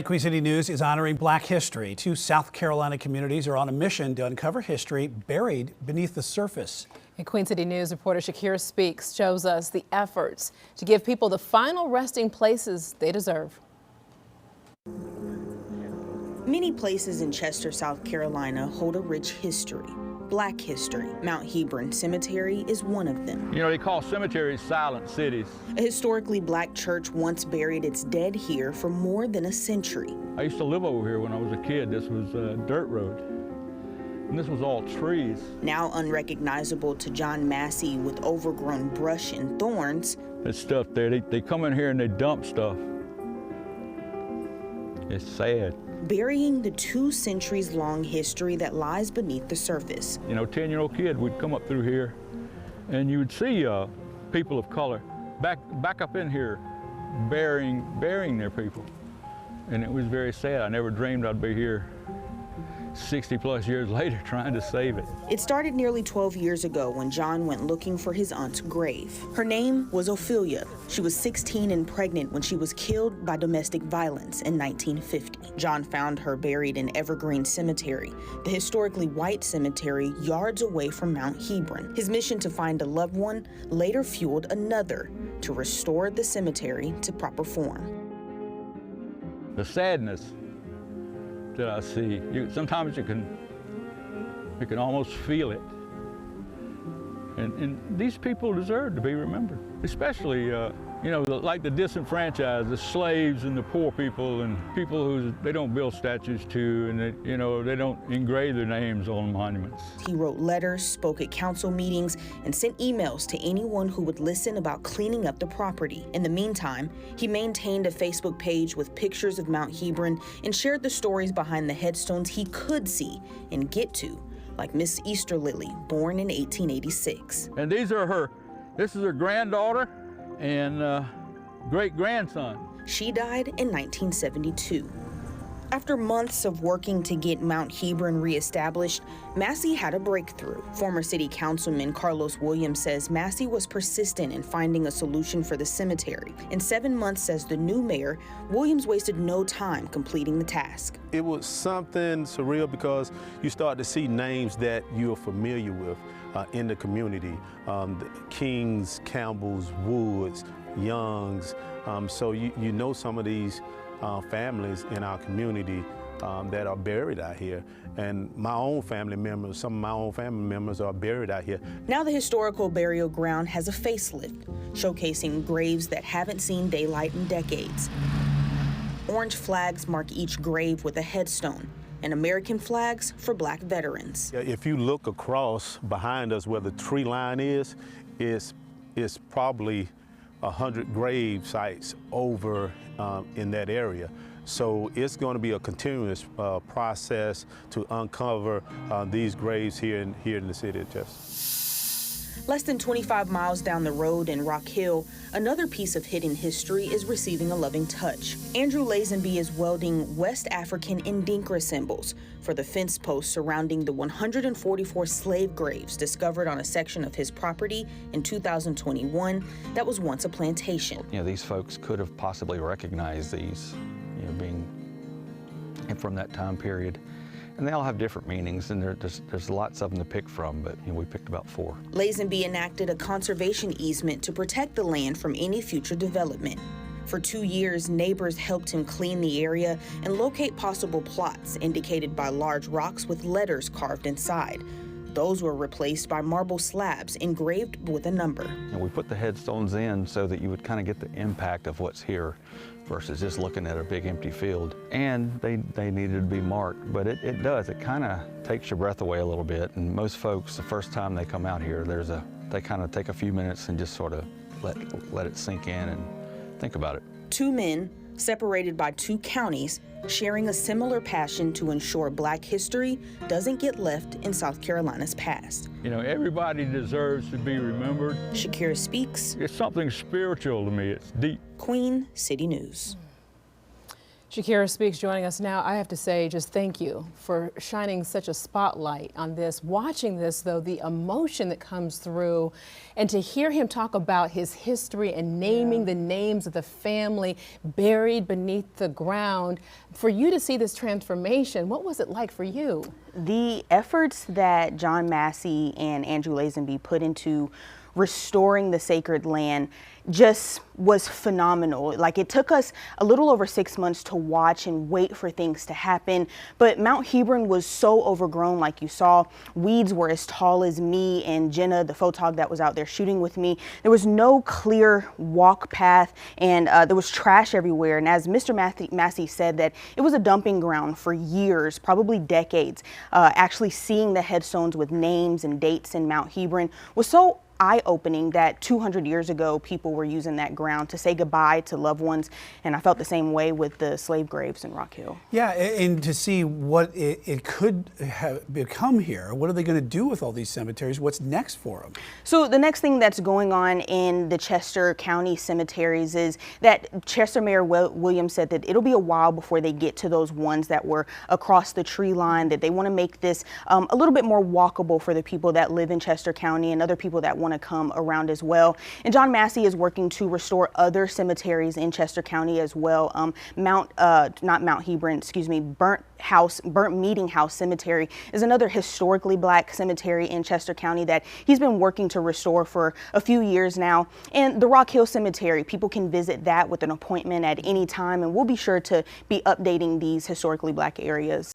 Queen City News is honoring Black history. Two South Carolina communities are on a mission to uncover history buried beneath the surface. And Queen City News reporter Shakira Speaks shows us the efforts to give people the final resting places they deserve. Many places in Chester, South Carolina hold a rich history. Black history. Mount Hebron Cemetery is one of them. You know, they call cemeteries silent cities. A historically black church once buried its dead here for more than a century. I used to live over here when I was a kid. This was a dirt road, and this was all trees. Now unrecognizable to John Massey with overgrown brush and thorns. That stuff there, they come in here and they dump stuff. It's sad. Burying the 2 centuries-long history that lies beneath the surface. You know, 10-year-old kid would come up through here, and you would see people of color back up in here, burying their people, and it was very sad. I never dreamed I'd be here 60+ years later trying to save it. It started nearly 12 years ago when John went looking for his aunt's grave. Her name was Ophelia. She was 16 and pregnant when she was killed by domestic violence in 1950. John found her buried in Evergreen Cemetery, the historically white cemetery yards away from Mount Hebron. His mission to find a loved one later fueled another to restore the cemetery to proper form. The sadness that I see, sometimes you can almost feel it. And these people deserve to be remembered, especially, you know, like the disenfranchised, the slaves and the poor people and people who they don't build statues to, and they don't engrave their names on monuments. He wrote letters, spoke at council meetings, and sent emails to anyone who would listen about cleaning up the property. In the meantime, he maintained a Facebook page with pictures of Mount Hebron and shared the stories behind the headstones he could see and get to, like Miss Easter Lily, born in 1886. And this is her granddaughter and great-grandson. She died in 1972. After months of working to get Mount Hebron reestablished, Massey had a breakthrough. Former city councilman Carlos Williams says Massey was persistent in finding a solution for the cemetery. In 7 months, says the new mayor, Williams wasted no time completing the task. It was something surreal because you start to see names that you're familiar with in the community. The Kings, Campbells, Woods, Youngs. So you know some of these families in our community that are buried out here. And some of my own family members are buried out here. Now the historical burial ground has a facelift, showcasing graves that haven't seen daylight in decades. Orange flags mark each grave with a headstone, and American flags for Black veterans. If you look across behind us where the tree line is probably 100 grave sites over in that area. So it's going to be a continuous process to uncover these graves here in the city of Chester. Less than 25 miles down the road in Rock Hill, another piece of hidden history is receiving a loving touch. Andrew Lazenby is welding West African Ndinkra symbols for the fence posts surrounding the 144 slave graves discovered on a section of his property in 2021 that was once a plantation. You know, these folks could have possibly recognized these, you know, being from that time period. And they all have different meanings, and there's lots of them to pick from, but you know, we picked about 4. Lazenby enacted a conservation easement to protect the land from any future development. For 2 years, neighbors helped him clean the area and locate possible plots indicated by large rocks with letters carved inside. Those were replaced by marble slabs engraved with a number. And we put the headstones in so that you would kind of get the impact of what's here versus just looking at a big empty field. And they needed to be marked, but it does. It kind of takes your breath away a little bit. And most folks, the first time they come out here, they kind of take a few minutes and just sort of let it sink in and think about it. 2 men, separated by 2 counties, sharing a similar passion to ensure Black history doesn't get left in South Carolina's past. You know, everybody deserves to be remembered. Shakira Speaks. It's something spiritual to me. It's deep. Queen City News. Shakira Speaks joining us now. I have to say, just thank you for shining such a spotlight on this. Watching this, though, the emotion that comes through, and to hear him talk about his history and naming the names of the family buried beneath the ground. For you to see this transformation, what was it like for you? The efforts that John Massey and Andrew Lazenby put into restoring the sacred land just was phenomenal. Like, it took us a little over 6 months to watch and wait for things to happen, but Mount Hebron was so overgrown. Like you saw, weeds were as tall as me and Jenna, the photog that was out there shooting with me. There was no clear walk path, and there was trash everywhere. And as Mr. Massey said, that it was a dumping ground for years, probably decades. Actually seeing the headstones with names and dates in Mount Hebron was so eye-opening that 200 years ago people were using that ground to say goodbye to loved ones, and I felt the same way with the slave graves in Rock Hill. Yeah, and to see what it could have become here. What are they going to do with all these cemeteries? What's next for them? So the next thing that's going on in the Chester County cemeteries is that Chester Mayor Williams said that it'll be a while before they get to those ones that were across the tree line, that they want to make this a little bit more walkable for the people that live in Chester County and other people that want to come around as well. And John Massey is working to restore other cemeteries in Chester County as well. Burnt Meeting House Cemetery is another historically Black cemetery in Chester County that he's been working to restore for a few years now. And the Rock Hill Cemetery, people can visit that with an appointment at any time, and we'll be sure to be updating these historically Black areas.